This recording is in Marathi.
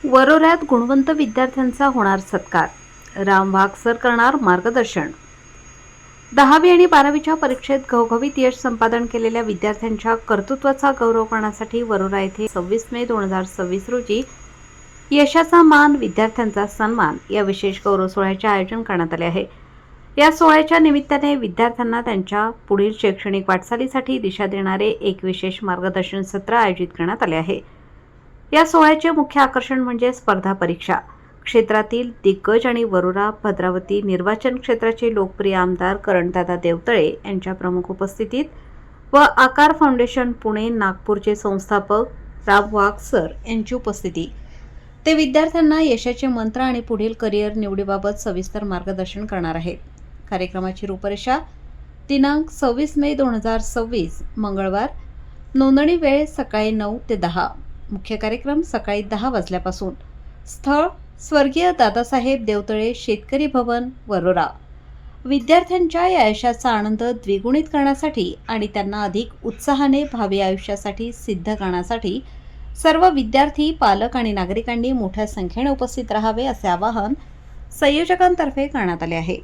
वरोऱ्यात गुणवंत विद्यार्थ्यांचा होणार सत्कार, राम वाघ सर करणार मार्गदर्शन। 10वी आणि 12वीच्या परीक्षेत घवघवीत यश संपादन केलेल्या विद्यार्थ्यांच्या कर्तृत्वाचा गौरव करण्यासाठी वरोरा येथे 26 मे 2026 रोजी यशाचा मान विद्यार्थ्यांचा सन्मान या विशेष गौरव सोहळ्याचे आयोजन करण्यात आले आहे। या सोहळ्याच्या निमित्ताने विद्यार्थ्यांना त्यांच्या पुढील शैक्षणिक वाटचालीसाठी दिशा देणारे एक विशेष मार्गदर्शन सत्र आयोजित करण्यात आले आहे। या सोहळ्याचे मुख्य आकर्षण म्हणजे स्पर्धा परीक्षा क्षेत्रातील दिग्गज आणि वरोरा भद्रावती निर्वाचन क्षेत्राचे लोकप्रिय आमदार करणदादा देवतळे यांच्या प्रमुख उपस्थितीत व आकार फाउंडेशन पुणे नागपूरचे संस्थापक राम वाघ सर यांची उपस्थिती। ते विद्यार्थ्यांना यशाचे मंत्र आणि पुढील करिअर निवडीबाबत सविस्तर मार्गदर्शन करणार आहेत। कार्यक्रमाची रूपरेषा दिनांक 26 मे 2026 मंगळवार। नोंदणी वेळ सकाळी 9 ते 10। मुख्य कार्यक्रम सकाळी 10 वाजल्यापासून। स्थळ स्वर्गीय दादासाहेब देवतळे शेतकरी भवन वरोरा। विद्यार्थ्यांच्या या यशाचा आनंद द्विगुणित करण्यासाठी आणि त्यांना अधिक उत्साहाने भावी आयुष्यासाठी सिद्ध करण्यासाठी सर्व विद्यार्थी, पालक आणि नागरिकांनी मोठ्या संख्येने उपस्थित राहावे असे आवाहन संयोजकांतर्फे करण्यात आले आहे।